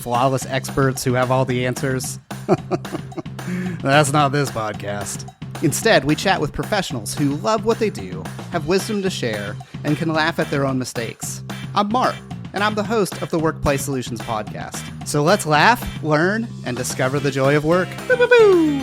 flawless experts who have all the answers. That's not this podcast. Instead, we chat with professionals who love what they do, have wisdom to share, and can laugh at their own mistakes. I'm Mark, and I'm the host of the WorkPlay Solutions podcast. So let's laugh, learn, and discover the joy of work. Boo, boo, boo.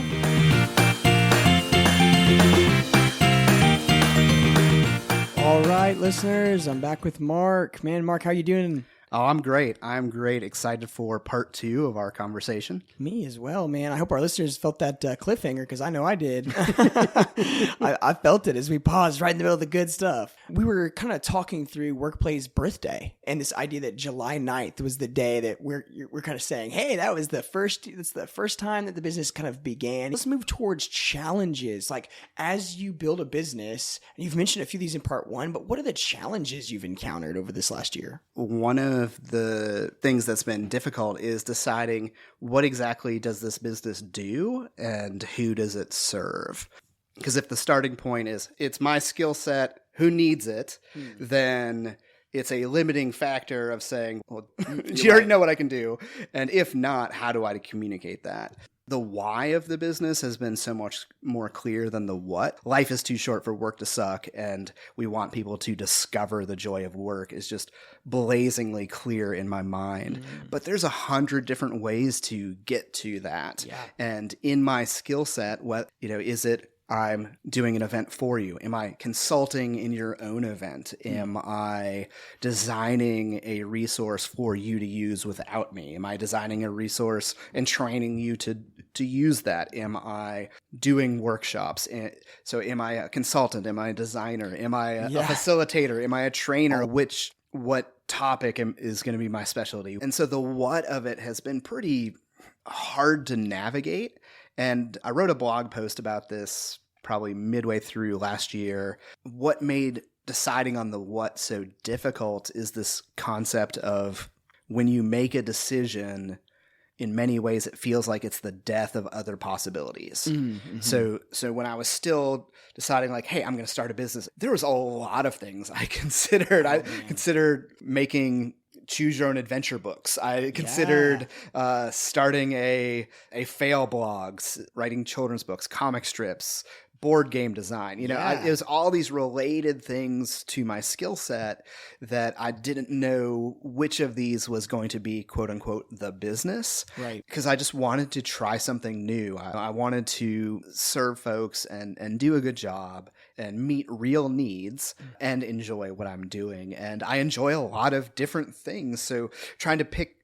All right, listeners, I'm back with Mark. Man, Mark, how you doing? Oh, I'm great. I'm great. Excited for part 2 of our conversation. Me as well, man. I hope our listeners felt that cliffhanger, because I know I did. I felt it as we paused right in the middle of the good stuff. We were kind of talking through WorkPlay's birthday and this idea that July 9th was the day that we're kind of saying, hey, that's the first time that the business kind of began. Let's move towards challenges. Like, as you build a business, and you've mentioned a few of these in part 1, but what are the challenges you've encountered over this last year? One of the things that's been difficult is deciding what exactly does this business do and who does it serve. Because if the starting point is, it's my skill set, who needs it, then it's a limiting factor of saying, well, you already know what I can do. And if not, how do I communicate that? The why of the business has been so much more clear than the what. Life is too short for work to suck, and we want people to discover the joy of work is just blazingly clear in my mind. But there's 100 different ways to get to that. Yeah. And in my skill set, is it I'm doing an event for you? Am I consulting in your own event? Am I designing a resource for you to use without me? Am I designing a resource and training you to use that? Am I doing workshops? So am I a consultant? Am I a designer? Am I a facilitator? Am I a trainer? What topic is going to be my specialty? And so the what of it has been pretty hard to navigate. And I wrote a blog post about this probably midway through last year. What made deciding on the what so difficult is this concept of when you make a decision, in many ways it feels like it's the death of other possibilities. Mm-hmm. So when I was still deciding like, hey, I'm going to start a business, there was a lot of things I considered. I considered making choose your own adventure books. I considered starting a fail blogs, writing children's books, comic strips, board game design. It was all these related things to my skill set that I didn't know which of these was going to be quote unquote the business. Right. Because I just wanted to try something new. I wanted to serve folks and do a good job and meet real needs and enjoy what I'm doing. And I enjoy a lot of different things. So trying to pick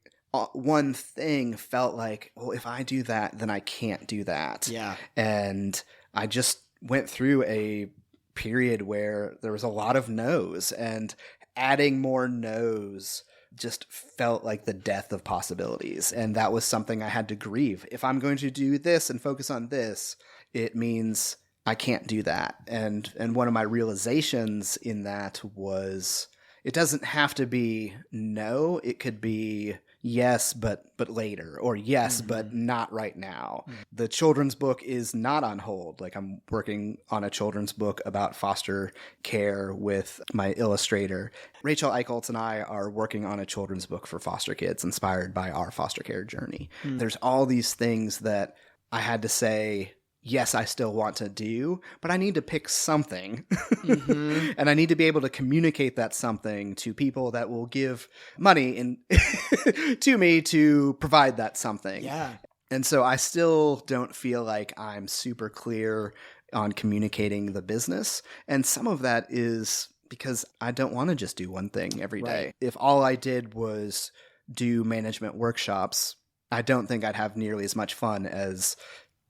one thing felt like, well, if I do that, then I can't do that. Yeah. And I just went through a period where there was a lot of no's, and adding more no's just felt like the death of possibilities. And that was something I had to grieve. If I'm going to do this and focus on this, it means I can't do that. And one of my realizations in that was it doesn't have to be no, it could be yes, but later, or yes, but not right now. The children's book is not on hold. Like, I'm working on a children's book about foster care with my illustrator. Rachel Eichholtz and I are working on a children's book for foster kids inspired by our foster care journey. There's all these things that I had to say, yes, I still want to do, but I need to pick something. And I need to be able to communicate that something to people that will give money to me to provide that something. Yeah. And so I still don't feel like I'm super clear on communicating the business. And some of that is because I don't want to just do one thing every day. If all I did was do management workshops, I don't think I'd have nearly as much fun as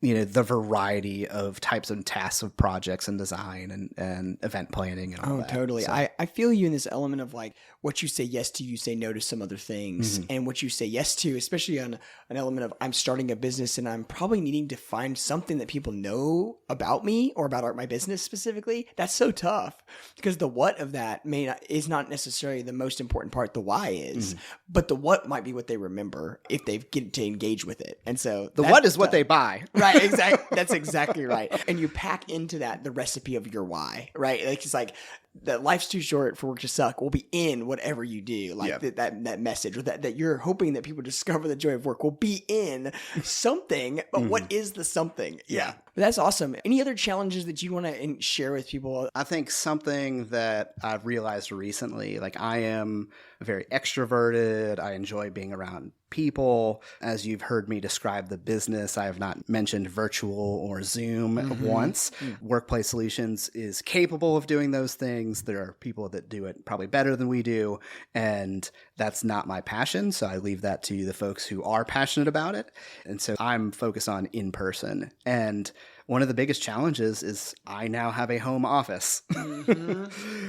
the variety of types and tasks of projects and design and event planning and all that. Oh, totally. So, I feel you in this element of like what you say yes to, you say no to some other things. And what you say yes to, especially on an element of I'm starting a business and I'm probably needing to find something that people know about me or about my business specifically. That's so tough because the what of that is not necessarily the most important part. The why is, but the what might be what they remember if they get to engage with it. And so the what is what they buy. Right. Exactly. That's exactly right. And you pack into that the recipe of your why, right? Like, it's like, that life's too short for work to suck will be in whatever you do. Like that message, or that you're hoping that people discover the joy of work will be in something, but what is the something? Yeah. But that's awesome. Any other challenges that you want to share with people? I think something that I've realized recently, like I am very extroverted. I enjoy being around people. As you've heard me describe the business, I have not mentioned virtual or Zoom once. WorkPlay Solutions is capable of doing those things. There are people that do it probably better than we do, and that's not my passion. So I leave that to the folks who are passionate about it. And so I'm focused on in person. And one of the biggest challenges is I now have a home office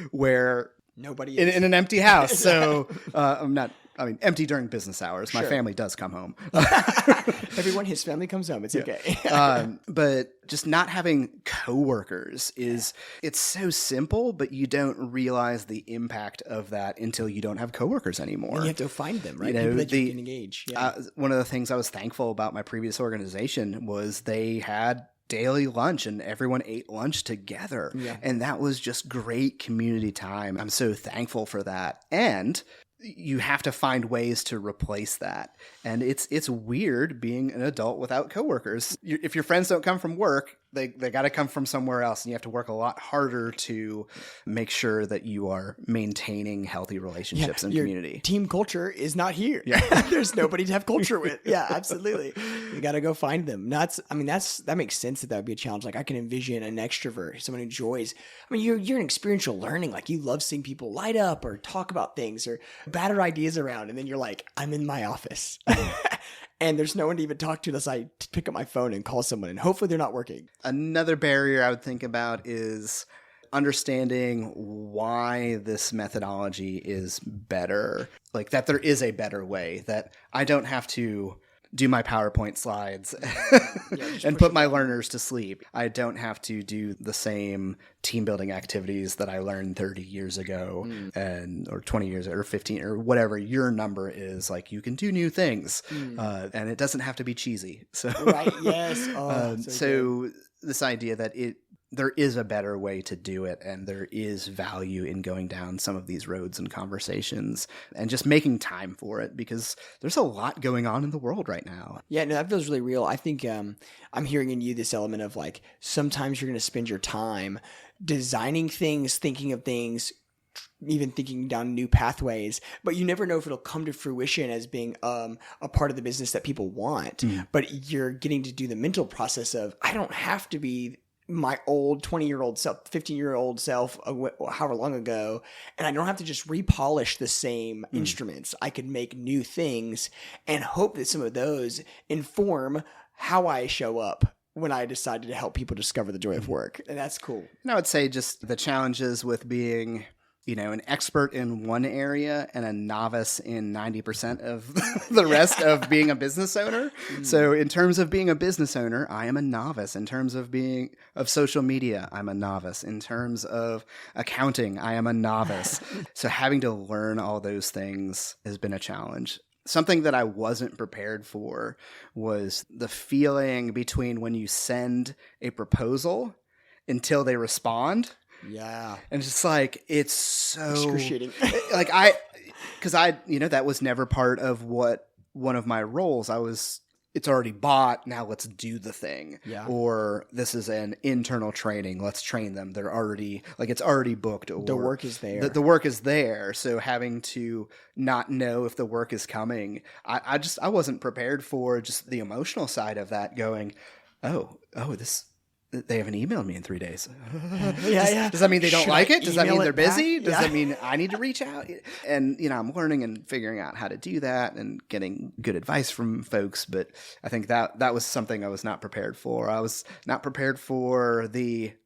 where nobody in an empty house. So empty during business hours. My family does come home. Everyone, his family comes home. It's okay. But just not having coworkers it's so simple, but you don't realize the impact of that until you don't have coworkers anymore. And you have to find them, right? People that you can engage. Yeah. One of the things I was thankful about my previous organization was they had daily lunch and everyone ate lunch together. Yeah. And that was just great community time. I'm so thankful for that. And you have to find ways to replace that. And it's weird being an adult without coworkers. If your friends don't come from work, they got to come from somewhere else, and you have to work a lot harder to make sure that you are maintaining healthy relationships and community. Team culture is not here. Yeah. There's nobody to have culture with. Yeah, absolutely. You got to go find them. That makes sense that would be a challenge. Like I can envision an extrovert, someone who enjoys. I mean, you're an experiential learning. Like you love seeing people light up or talk about things or batter ideas around, and then you're like, I'm in my office. And there's no one to even talk to unless I pick up my phone and call someone, and hopefully they're not working. Another barrier I would think about is understanding why this methodology is better. Like that there is a better way, that I don't have to do my PowerPoint slides and put my learners to sleep. I don't have to do the same team building activities that I learned 30 years ago or 20 years or 15 or whatever your number is. Like you can do new things and it doesn't have to be cheesy. So, right. Yes. So this idea that there is a better way to do it, and there is value in going down some of these roads and conversations and just making time for it, because there's a lot going on in the world right now. Yeah, no, that feels really real. I think I'm hearing in you this element of like, sometimes you're going to spend your time designing things, thinking of things, even thinking down new pathways, but you never know if it'll come to fruition as being a part of the business that people want. But you're getting to do the mental process of, I don't have to be my old 20-year-old self, 15-year-old self, however long ago, and I don't have to just repolish the same instruments. I could make new things and hope that some of those inform how I show up when I decided to help people discover the joy of work. And that's cool. And I would say just the challenges with being, an expert in one area and a novice in 90% of the rest of being a business owner. So in terms of being a business owner, I am a novice. In terms of social media, I'm a novice. In terms of accounting, I am a novice. So having to learn all those things has been a challenge. Something that I wasn't prepared for was the feeling between when you send a proposal until they respond. Yeah. And it's like, it's so excruciating. Like because that was never part of one of my roles. It's already bought. Now let's do the thing. Yeah. Or this is an internal training. Let's train them. They're already it's already booked. Or the work is there. The work is there. So having to not know if the work is coming, I wasn't prepared for just the emotional side of that going, they haven't emailed me in 3 days. Does that mean they don't like it? Does that mean they're busy? Does that mean I need to reach out? And, I'm learning and figuring out how to do that and getting good advice from folks. But I think that was something I was not prepared for. I was not prepared for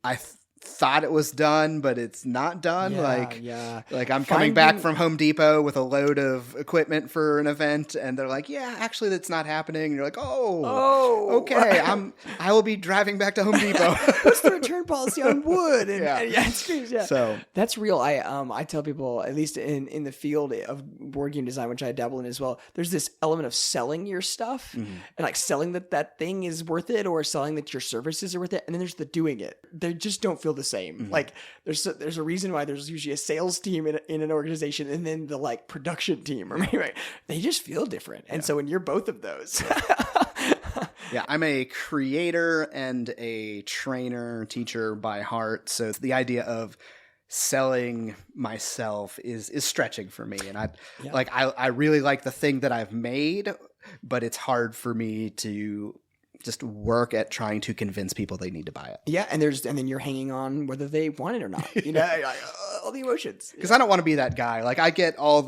I thought it was done, but it's not done. Like I'm coming back from Home Depot with a load of equipment for an event, and they're like, "Yeah, actually, that's not happening." And you're like, "Oh, okay. I will be driving back to Home Depot." What's the return policy on wood? So that's real. I tell people, at least in the field of board game design, which I dabble in as well, there's this element of selling your stuff and like selling that thing is worth it, or selling that your services are worth it, and then there's the doing it. They just don't feel the same. Like there's a reason why there's usually a sales team in an organization and then the like production team, or maybe they just feel different. And so when you're both of those. Yeah, I'm a creator and a trainer, teacher by heart. So the idea of selling myself is stretching for me. And I really like the thing that I've made, but it's hard for me to just work at trying to convince people they need to buy it. Yeah, and then you're hanging on whether they want it or not. You know, all the emotions. Because I don't want to be that guy. Like I get all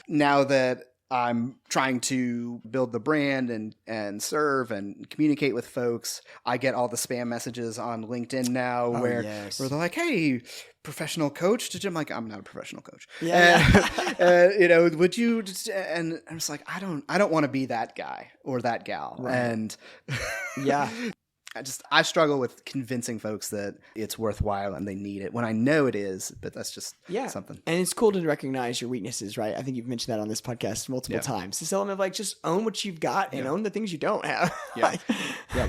now that I'm trying to build the brand and serve and communicate with folks, I get all the spam messages on LinkedIn now where they're like, hey, professional coach. I'm like, I'm not a professional coach. You know, would you just, and I'm just like, I don't want to be that guy or that gal. Right. And I struggle with convincing folks that it's worthwhile and they need it when I know it is, but that's just something. And it's cool to recognize your weaknesses, right? I think you've mentioned that on this podcast multiple times. This element of like, just own what you've got and own the things you don't have.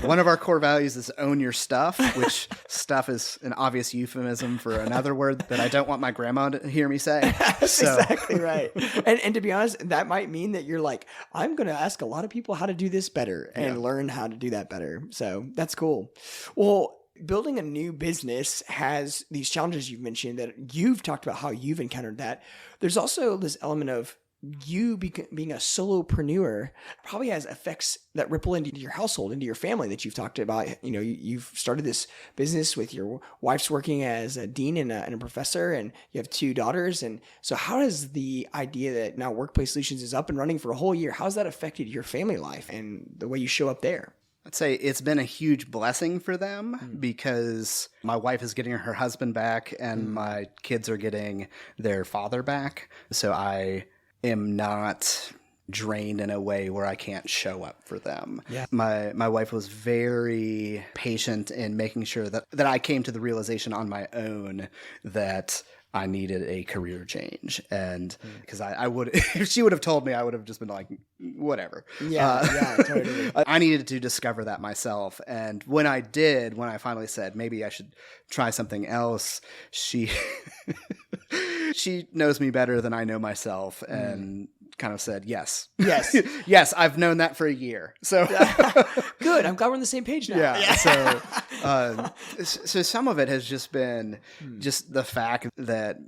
One of our core values is own your stuff, which stuff is an obvious euphemism for another word that I don't want my grandma to hear me say. That's exactly right. And to be honest, that might mean that you're like, I'm going to ask a lot of people how to do this better and learn how to do that better. So that's cool. Well, building a new business has these challenges you've mentioned that you've talked about how you've encountered that. There's also this element of you being a solopreneur probably has effects that ripple into your household, into your family that you've talked about. You know, you've started this business with your wife's working as a dean and a professor, and you have 2 daughters. And so how does the idea that now WorkPlay Solutions is up and running for a whole year, how's that affected your family life and the way you show up there? I'd say it's been a huge blessing for them because my wife is getting her husband back and my kids are getting their father back. So I am not drained in a way where I can't show up for them. Yeah. My wife was very patient in making sure that I came to the realization on my own that I needed a career change. And because I would, if she would have told me, I would have just been like, whatever. Totally. I needed to discover that myself. And when I finally said, maybe I should try something else, she knows me better than I know myself and kind of said, yes, I've known that for a year. So good. I'm glad we're on the same page now. So some of it has just been just the fact that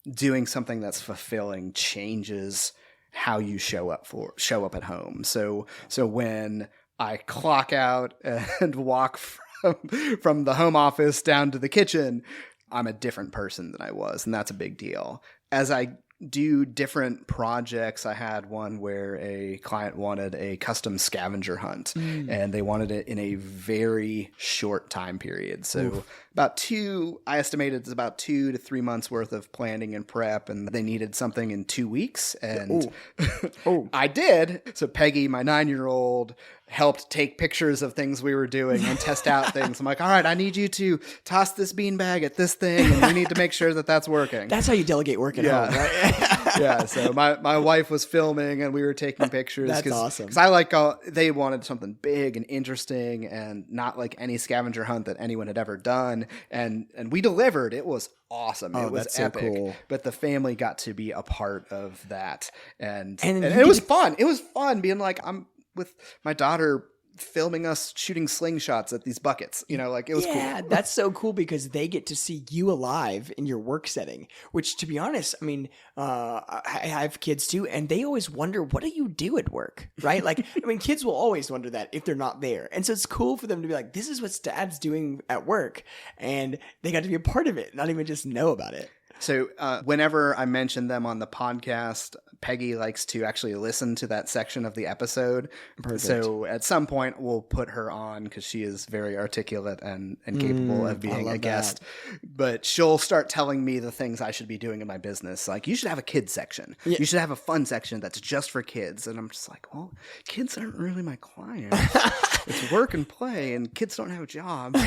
doing something that's fulfilling changes how you show up at home. So when I clock out and walk from the home office down to the kitchen, I'm a different person than I was, and that's a big deal. As I do different projects, I had one where a client wanted a custom scavenger hunt, and they wanted it in a very short time period. So I estimated it's about 2 to 3 months worth of planning and prep, and they needed something in 2 weeks. And I did. So Peggy, my 9-year-old, helped take pictures of things we were doing and test out things. I'm like, all right, I need you to toss this beanbag at this thing, and we need to make sure that that's working. That's how you delegate work at home, right? So my wife was filming, and we were taking pictures. That's awesome. Because they wanted something big and interesting and not like any scavenger hunt that anyone had ever done. And we delivered. It was awesome. It was epic. So cool. But the family got to be a part of that. And it was fun. It was fun being like, I'm with my daughter filming us shooting slingshots at these buckets. You know, like it was cool. Yeah, that's so cool because they get to see you alive in your work setting, which, to be honest, I mean, I have kids too, and they always wonder, what do you do at work? Right? Like, I mean, kids will always wonder that if they're not there. And so it's cool for them to be like, this is what Dad's doing at work. And they got to be a part of it, not even just know about it. So whenever I mention them on the podcast, Peggy likes to actually listen to that section of the episode. Perfect. So at some point we'll put her on because she is very articulate and capable of being a guest. But she'll start telling me the things I should be doing in my business. Like, you should have a kids section. Yeah. You should have a fun section that's just for kids. And I'm just like, well, kids aren't really my clients. It's work and play, and kids don't have a job.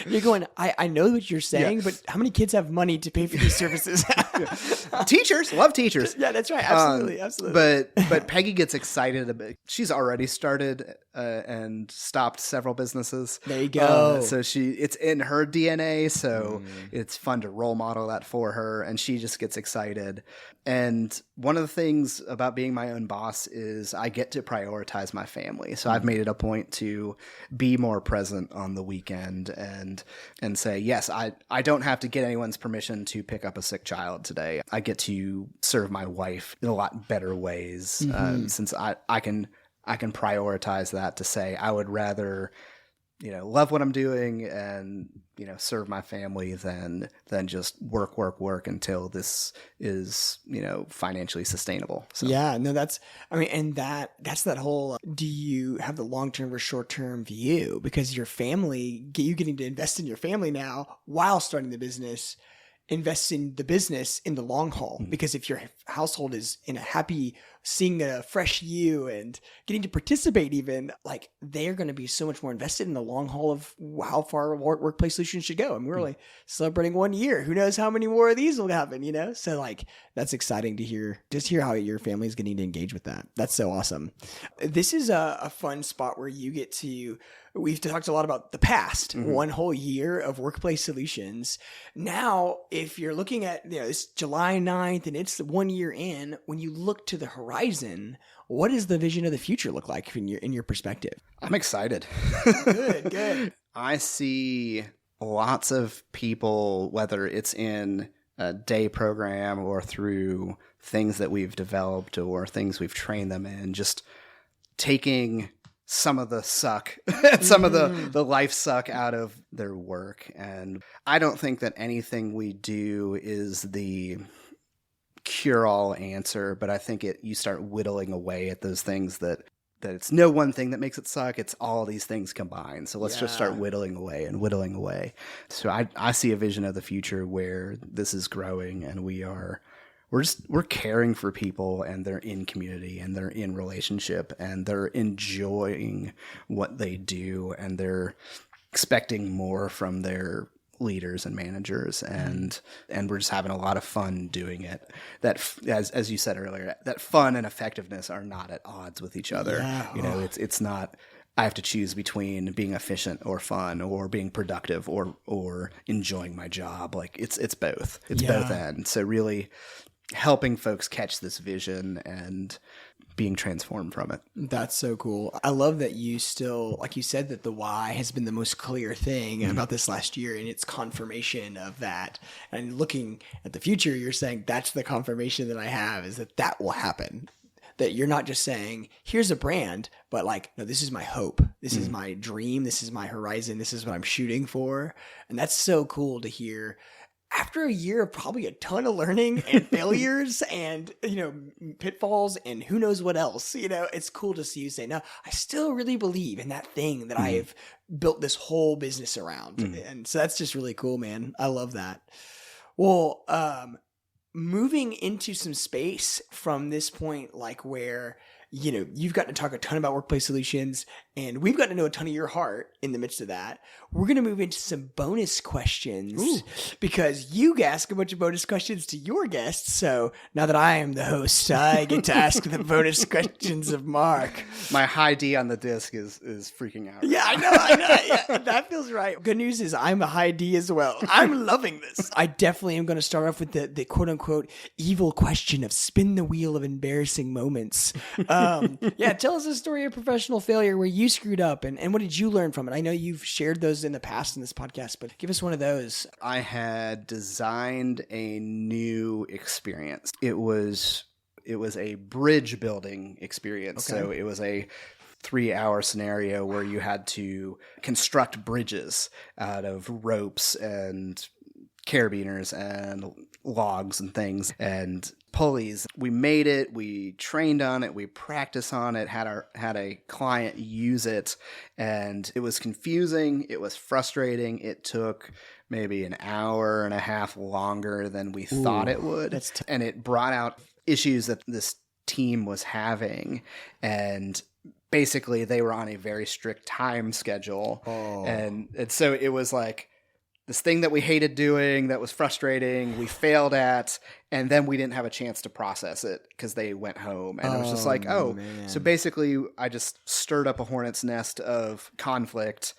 You're going, I know what you're saying, but how many kids have money to pay for these services? Teachers, love teachers. Yeah, that's right. Absolutely. But Peggy gets excited a bit. She's already started and stopped several businesses. There you go. So it's in her DNA. So it's fun to role model that for her, and she just gets excited. And one of the things about being my own boss is I get to prioritize my family. So I've made it a point to be more present on the weekend and say, yes, I don't have to get anyone's permission to pick up a sick child today. I get to serve my wife in a lot better ways since I can prioritize that to say I would rather love what I'm doing and serve my family than just work until this is financially sustainable. So. Yeah, no, that's that whole. Do you have the long term or short term view? Because your family, you getting to invest in your family now while starting the business. Invest in the business in the long haul, because if your household is in a happy, seeing a fresh you and getting to participate, even like they're going to be so much more invested in the long haul of how far workplace solutions should go. And we're only celebrating 1 year. Who knows how many more of these will happen, So like, that's exciting to hear, just hear how your family is getting to engage with that. That's so awesome. This is a fun spot where you get to, we've talked a lot about the past, 1 whole year of workplace solutions. Now, if you're looking at, it's July 9th and it's 1 year in, when you look to the horizon, what does the vision of the future look like in your perspective? I'm excited. Good. I see lots of people, whether it's in a day program or through things that we've developed or things we've trained them in, just taking some of the suck, some of the life suck out of their work. And I don't think that anything we do is the cure-all answer, but I think you start whittling away at those things that it's no one thing that makes it suck. It's all these things combined. So let's just start whittling away. So I see a vision of the future where this is growing and we're caring for people and they're in community and they're in relationship and they're enjoying what they do and they're expecting more from their leaders and managers and we're just having a lot of fun doing it. That as you said earlier, that fun and effectiveness are not at odds with each other. Yeah. It's not I have to choose between being efficient or fun or being productive or enjoying my job. Like it's both. It's both ends. So really helping folks catch this vision and being transformed from it. That's so cool. I love that you still, like you said, that the why has been the most clear thing about this last year, and it's confirmation of that. And looking at the future, you're saying that's the confirmation that I have, is that will happen. That you're not just saying, here's a brand, but like, no, this is my hope. This is my dream. This is my horizon. This is what I'm shooting for. And that's so cool to hear. After a year of probably a ton of learning and failures and, pitfalls and who knows what else, it's cool to see you say, no, I still really believe in that thing that I have built this whole business around. And so that's just really cool, man. I love that. Well, moving into some space from this point, like where, you've gotten to talk a ton about workplace solutions and we've gotten to know a ton of your heart in the midst of that. We're going to move into some bonus questions because you ask a bunch of bonus questions to your guests. So now that I am the host, I get to ask the bonus questions of Mark. My high D on the disc is freaking out. Yeah, I know. Yeah, that feels right. Good news is I'm a high D as well. I'm loving this. I definitely am going to start off with the quote unquote evil question of spin the wheel of embarrassing moments. Tell us a story of professional failure where you screwed up and what did you learn from it? I know you've shared those in the past in this podcast, but give us one of those. I had designed a new experience. It was a bridge building experience. Okay. So it was a 3-hour scenario where you had to construct bridges out of ropes and carabiners and logs and things and pulleys. We made it, we trained on it, we practiced on it, had a client use it, and it was confusing, it was frustrating, it took maybe an hour and a half longer than we thought it would. And it brought out issues that this team was having, and basically they were on a very strict time schedule. And so it was like this thing that we hated doing that was frustrating, we failed at, and then we didn't have a chance to process it because they went home. And it was just like, man. So basically I just stirred up a hornet's nest of conflict.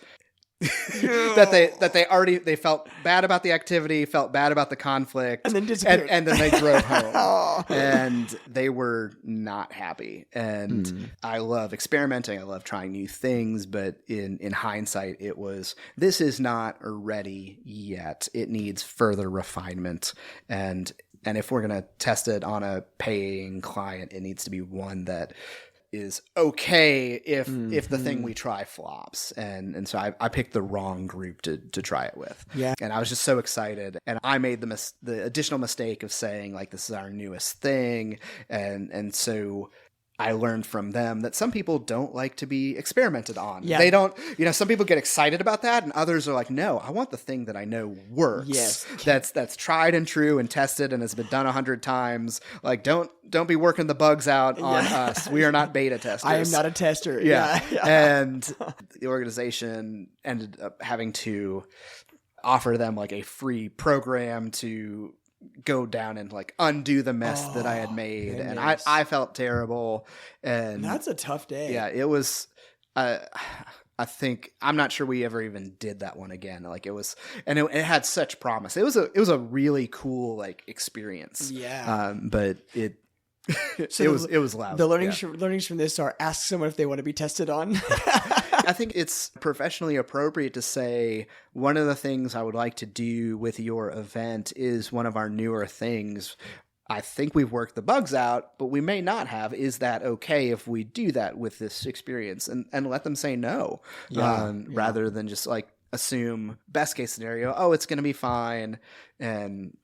They felt bad about the activity, felt bad about the conflict, and then disappeared. And then they drove home. And they were not happy. And I love experimenting. I love trying new things. But in hindsight, it was, this is not ready yet. It needs further refinement. And if we're going to test it on a paying client, it needs to be one that is okay if the thing we try flops. And so I picked the wrong group to try it with. Yeah. And I was just so excited. And I made the additional mistake of saying, like, this is our newest thing. And so I learned from them that some people don't like to be experimented on. Yeah. They don't, some people get excited about that, and others are like, no, I want the thing that I know works. Yes. That's tried and true and tested and has been done 100 times. Like, don't be working the bugs out on us. We are not beta testers. I am not a tester. Yeah. And the organization ended up having to offer them like a free program to go down and like undo the mess that I had made. Goodness. And I felt terrible. And That's a tough day. yeah, it was, I think, I'm not sure we ever even did that one again. Like, it was, and it had such promise. It was a really cool like experience. Yeah. But it So it was loud. The learnings from this are: ask someone if they want to be tested on. I think it's professionally appropriate to say one of the things I would like to do with your event is one of our newer things. I think we've worked the bugs out, but we may not have. Is that okay if we do that with this experience? And let them say no, rather than just like assume best case scenario, oh, it's going to be fine. And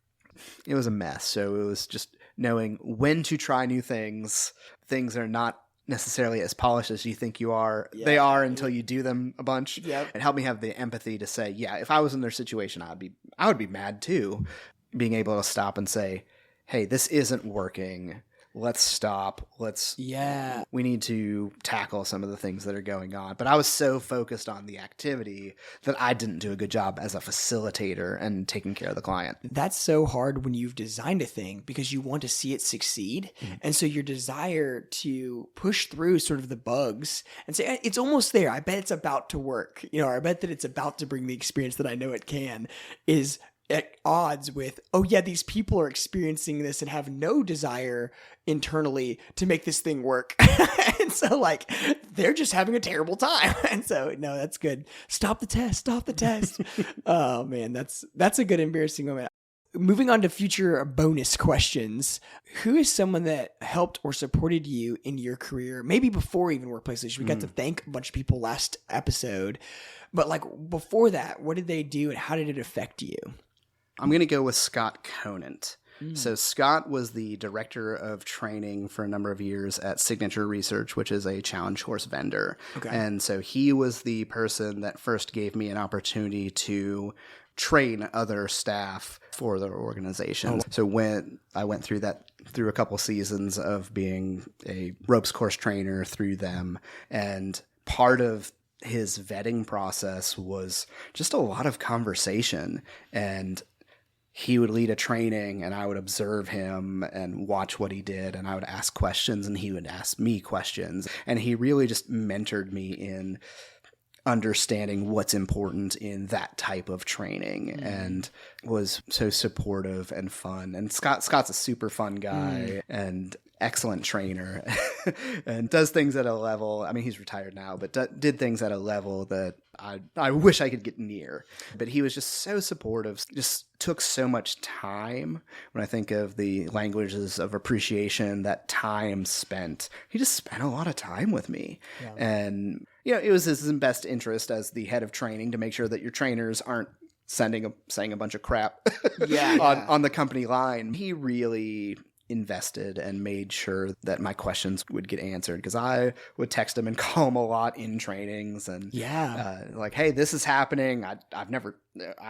it was a mess. So it was just knowing when to try new things. Things are not necessarily as polished as you think you are. Yeah. They are until you do them a bunch. Yep. And help me have the empathy to say, yeah, if I was in their situation, I would be mad too. Being able to stop and say, hey, this isn't working. Let's stop. We need to tackle some of the things that are going on. But I was so focused on the activity that I didn't do a good job as a facilitator and taking care of the client. That's so hard when you've designed a thing because you want to see it succeed. And so your desire to push through sort of the bugs and say, it's almost there. I bet it's about to work. I bet that it's about to bring the experience that I know it can, is at odds with, oh yeah, these people are experiencing this and have no desire internally to make this thing work. And so like, they're just having a terrible time. And so, no, that's good. Stop the test. Oh man, that's a good embarrassing moment. Moving on to future bonus questions. Who is someone that helped or supported you in your career? Maybe before even Workplace Solutions. We got to thank a bunch of people last episode, but like before that, what did they do and how did it affect you? I'm going to go with Scott Conant. So Scott was the director of training for a number of years at Signature Research, which is a challenge course vendor. Okay. And so he was the person that first gave me an opportunity to train other staff for their organization. So when I went through a couple seasons of being a ropes course trainer through them, and part of his vetting process was just a lot of conversation, and he would lead a training and I would observe him and watch what he did, and I would ask questions and he would ask me questions. And he really just mentored me in understanding what's important in that type of training and was so supportive and fun. And Scott's a super fun guy and excellent trainer and does things at a level, I mean, he's retired now, but did things at a level that I wish I could get near. But he was just so supportive, just took so much time. When I think of the languages of appreciation, that time spent, he just spent a lot of time with me. Yeah. And, it was his best interest as the head of training to make sure that your trainers aren't saying a bunch of crap on the company line. He really invested and made sure that my questions would get answered, because I would text him and call him a lot in trainings and like, hey, this is happening. I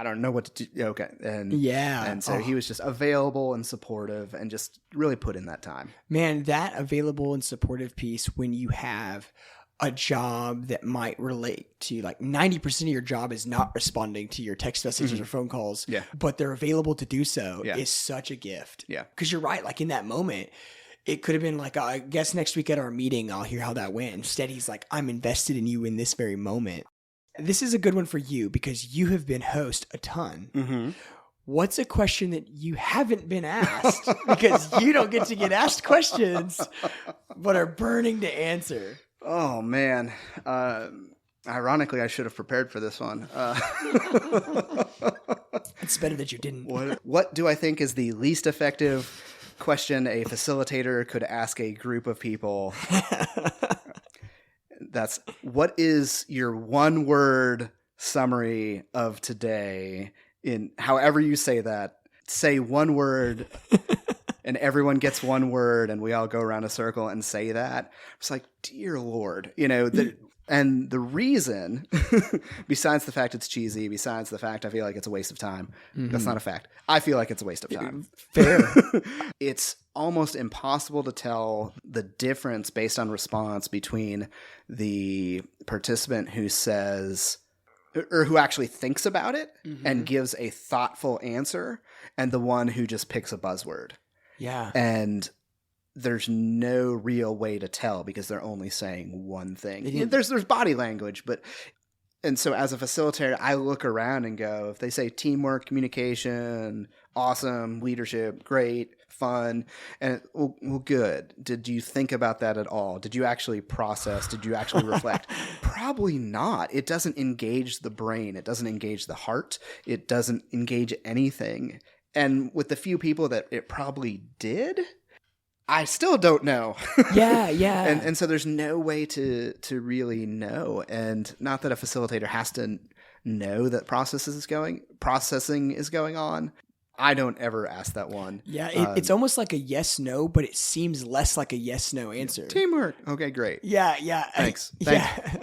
don't know what to do. Okay. And so he was just available and supportive and just really put in that time. Man, that available and supportive piece, when you have a job that might relate to like 90% of your job is not responding to your text messages or phone calls, but they're available to do so is such a gift. Yeah. Because you're right. Like in that moment, it could have been like, I guess next week at our meeting, I'll hear how that went. Instead, he's like, I'm invested in you in this very moment. This is a good one for you because you have been host a ton. Mm-hmm. What's a question that you haven't been asked because you don't get to get asked questions, but are burning to answer? Oh, man. Ironically, I should have prepared for this one. It's better that you didn't. What do I think is the least effective question a facilitator could ask a group of people? That's, what is your one-word summary of today? In however you say that, say one word and everyone gets one word and we all go around a circle and say that. It's like, dear Lord, and the reason, besides the fact it's cheesy, besides the fact I feel like it's a waste of time, that's not a fact. I feel like it's a waste of time. Fair. It's almost impossible to tell the difference based on response between the participant who says, or who actually thinks about it and gives a thoughtful answer, and the one who just picks a buzzword. Yeah. And there's no real way to tell because they're only saying one thing. There's body language, and so as a facilitator, I look around and go, if they say teamwork, communication, awesome, leadership, great, fun, and well, good. Did you think about that at all? Did you actually process? Did you actually reflect? Probably not. It doesn't engage the brain. It doesn't engage the heart. It doesn't engage anything. And with the few people that it probably did, I still don't know. Yeah. And so there's no way to really know. And not that a facilitator has to know that processing is going on. I don't ever ask that one. Yeah, it's almost like a yes/no, but it seems less like a yes/no answer. Teamwork. Okay, great. Yeah. Thanks.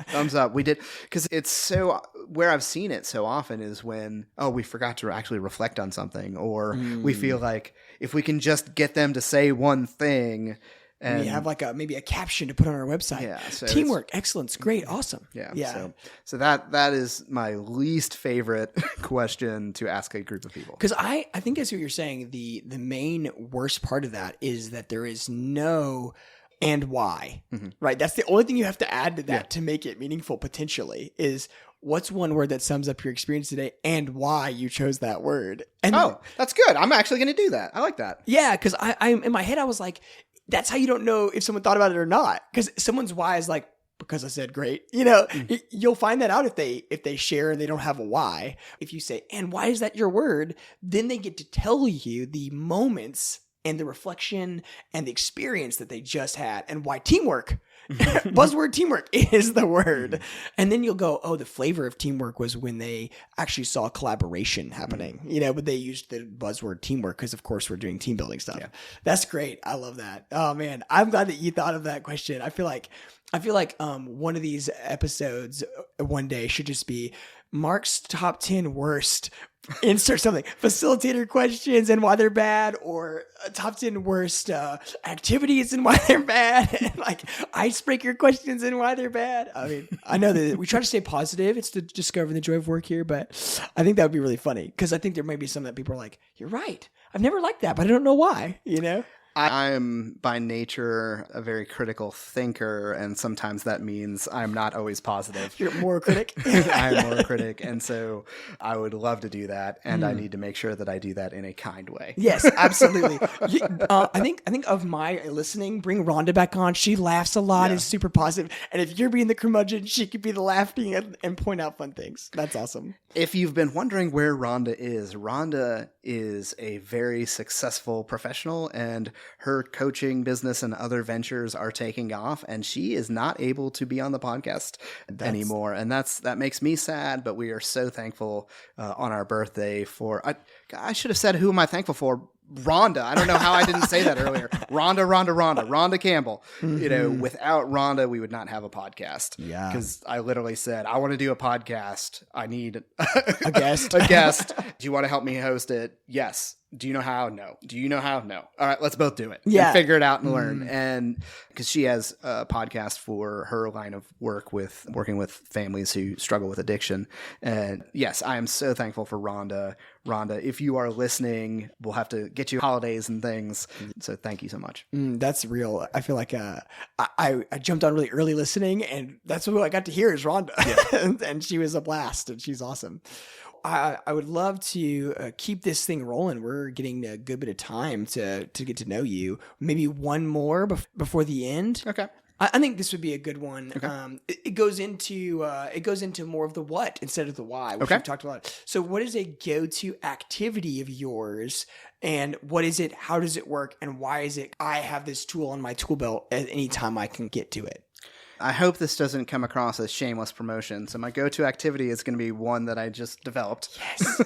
Thumbs up. We did, because it's so, where I've seen it so often is when, we forgot to actually reflect on something, or we feel like if we can just get them to say one thing. And we have like maybe a caption to put on our website. Yeah, so teamwork, excellence, great, awesome. Yeah. So that is my least favorite question to ask a group of people. Because I think that's what you're saying. The main worst part of that is that there is no and why, right? That's the only thing you have to add to that to make it meaningful potentially is what's one word that sums up your experience today and why you chose that word. And that's good. I'm actually going to do that. I like that. Yeah, because I in my head I was like, that's how you don't know if someone thought about it or not. Because someone's why is like, because I said great. You'll find that out if they share and they don't have a why. If you say, and why is that your word? Then they get to tell you the moments and the reflection and the experience that they just had and why teamwork. Buzzword teamwork is the word. And then you'll go, the flavor of teamwork was when they actually saw collaboration happening, but they used the buzzword teamwork because of course we're doing team building stuff. Yeah. That's great. I love that. Oh man, I'm glad that you thought of that question. I feel like one of these episodes one day should just be Mark's top 10 worst insert something, facilitator questions and why they're bad, or top 10 worst activities and why they're bad, and like icebreaker questions and why they're bad. I mean, I know that we try to stay positive. It's to discover the joy of work here, but I think that would be really funny because I think there may be some that people are like, you're right. I've never liked that, but I don't know why, I am by nature a very critical thinker, and sometimes that means I'm not always positive. You're more a critic? I'm more a critic, and so I would love to do that, and I need to make sure that I do that in a kind way. Yes, absolutely. I think of my listening, bring Rhonda back on. She laughs a lot, is super positive, and if you're being the curmudgeon, she could be the laughing and point out fun things. That's awesome. If you've been wondering where Rhonda is a very successful professional, and her coaching business and other ventures are taking off, and she is not able to be on the podcast anymore. And that makes me sad, but we are so thankful on our birthday for, I should have said, who am I thankful for? Rhonda. I don't know how I didn't say that earlier. Rhonda Campbell. Without Rhonda, we would not have a podcast. Yeah. Because I literally said, I want to do a podcast. I need a guest. Do you want to help me host it? Yes. Do you know how? No. Do you know how? No. All right, let's both do it. Yeah. And figure it out and learn. And because she has a podcast for her line of work with working with families who struggle with addiction. And yes, I am so thankful for Rhonda. Rhonda, if you are listening, we'll have to get you holidays and things. So thank you so much. That's real. I feel like I jumped on really early listening, and that's what I got to hear is Rhonda. Yeah. And she was a blast, and she's awesome. I would love to keep this thing rolling. We're getting a good bit of time to get to know you. Maybe one more before the end. Okay. I think this would be a good one. Okay. It goes into more of the what instead of the why, which we've talked about. So what is a go-to activity of yours, and what is it? How does it work? And why is it I have this tool on my tool belt at any time I can get to it? I hope this doesn't come across as shameless promotion. So my go-to activity is going to be one that I just developed. Yes.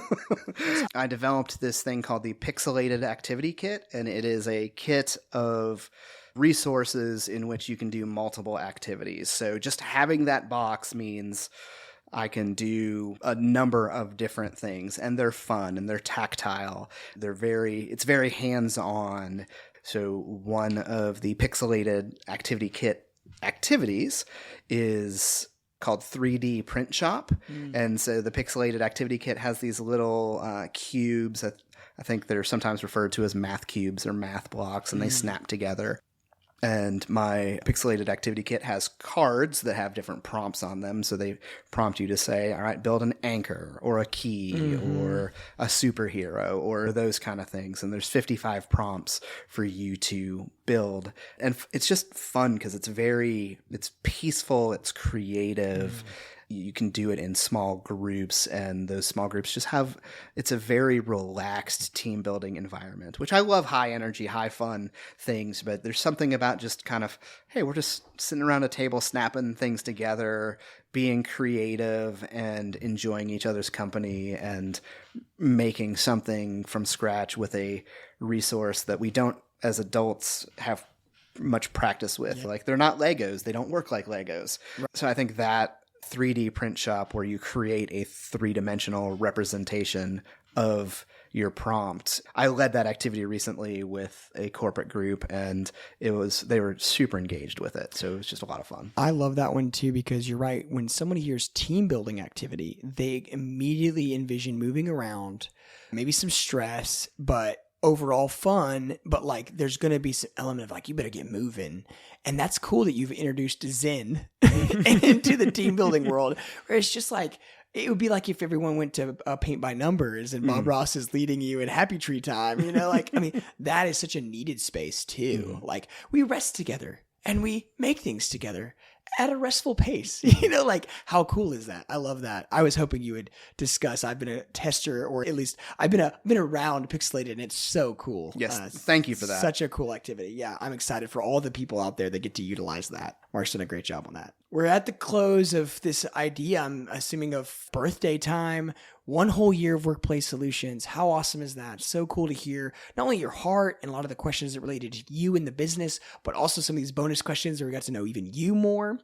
I developed this thing called the Pixelated Activity Kit, and it is a kit of resources in which you can do multiple activities. So just having that box means I can do a number of different things, and they're fun and they're tactile. It's very hands-on. So one of the Pixelated Activity Kit activities is called 3D Print Shop. And so the Pixelated Activity Kit has these little cubes that I think they're sometimes referred to as math cubes or math blocks, and they snap together. And my Pixelated Activity Kit has cards that have different prompts on them. So they prompt you to say, all right, build an anchor or a key or a superhero or those kind of things. And there's 55 prompts for you to build. And it's just fun because it's peaceful, it's creative. You can do it in small groups, and those small groups it's a very relaxed team building environment, which I love. High energy, high fun things, but there's something about just kind of, hey, we're just sitting around a table, snapping things together, being creative and enjoying each other's company and making something from scratch with a resource that we don't, as adults, have much practice with. Like, they're not Legos. They don't work like Legos. Right. So I think that 3D print shop where you create a three-dimensional representation of your prompt. I led that activity recently with a corporate group, and they were super engaged with it. So it was just a lot of fun. I love that one too, because you're right. When someone hears team building activity, they immediately envision moving around, maybe some stress, but overall fun. But like, there's going to be some element of like, you better get moving. And that's cool that you've introduced Zen into the team building world, where it's just like, it would be like if everyone went to paint by numbers and Bob Ross is leading you in Happy Tree Time, like, I mean, that is such a needed space too. Like, we rest together and we make things together at a restful pace. Like, how cool is that? I love that. I was hoping you would discuss. I've been a tester, or at least I've been around Pixelated, and it's so cool. Yes, thank you for that. Such a cool activity. Yeah, I'm excited for all the people out there that get to utilize that. Mark's done a great job on that. We're at the close of this idea, I'm assuming, of birthday time. 1 whole year of WorkPlay solutions. How awesome is that? So cool to hear not only your heart and a lot of the questions that related to you in the business, but also some of these bonus questions where we got to know even you more.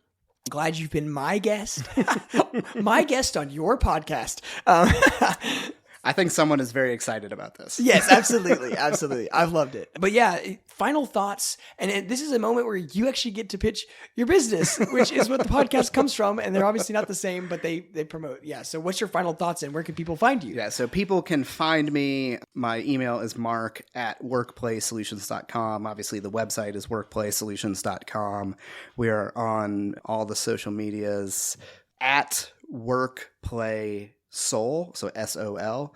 Glad you've been my guest, my guest on your podcast. I think someone is very excited about this. Yes, absolutely. Absolutely. I've loved it. But yeah, final thoughts. And this is a moment where you actually get to pitch your business, which is what the podcast comes from. And they're obviously not the same, but they promote. Yeah. So what's your final thoughts, and where can people find you? Yeah. So people can find me. My email is mark@workplaysolutions.com. Obviously, the website is workplaysolutions.com. We are on all the social medias at WorkPlay Soul, so SOL,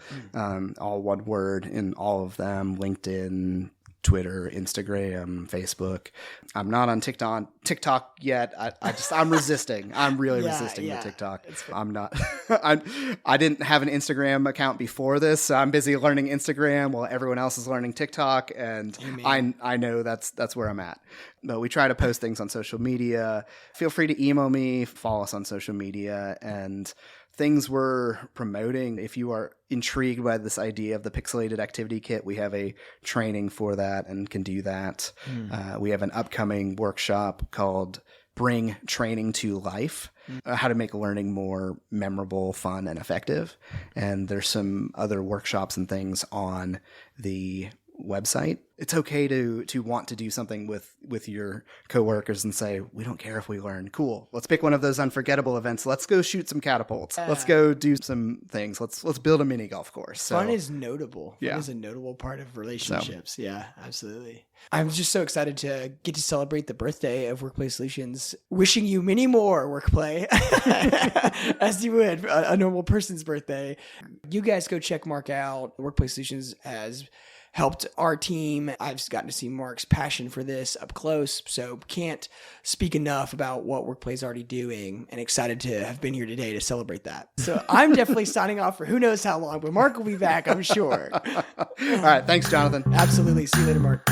all one word in all of them. LinkedIn, Twitter, Instagram, Facebook. I'm not on TikTok yet. I'm resisting. I'm really resisting the TikTok. I'm not. I didn't have an Instagram account before this, so I'm busy learning Instagram while everyone else is learning TikTok, and I know that's where I'm at. But we try to post things on social media. Feel free to email me, follow us on social media, and things we're promoting. If you are intrigued by this idea of the Pixelated Activity Kit, we have a training for that and can do that. We have an upcoming workshop called bring training to life, how to make learning more memorable, fun, and effective. And there's some other workshops and things on the website. It's okay to want to do something with your coworkers and say, we don't care if we learn. Cool. Let's pick one of those unforgettable events. Let's go shoot some catapults. Let's go do some things. Let's build a mini golf course. So, fun is notable. Yeah. Fun is a notable part of relationships. So. Yeah, absolutely. I'm just so excited to get to celebrate the birthday of WorkPlay Solutions. Wishing you many more, WorkPlay, as you would a normal person's birthday. You guys go check Mark out. WorkPlay Solutions has helped our team. I've gotten to see Mark's passion for this up close, so can't speak enough about what WorkPlay's already doing, and excited to have been here today to celebrate that. So I'm definitely signing off for who knows how long, but Mark will be back, I'm sure. All right. Thanks, Jonathan. Absolutely. See you later, Mark.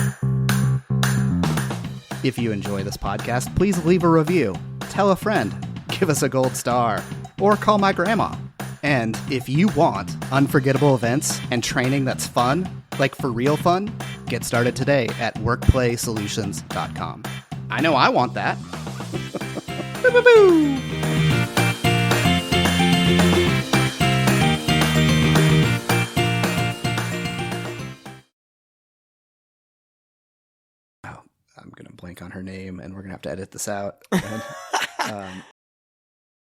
If you enjoy this podcast, please leave a review, tell a friend, give us a gold star, or call my grandma. And if you want unforgettable events and training that's fun, like for real fun, get started today at workplaysolutions.com. I know I want that. Boo, boo, boo. I'm going to blank on her name, and we're going to have to edit this out. And,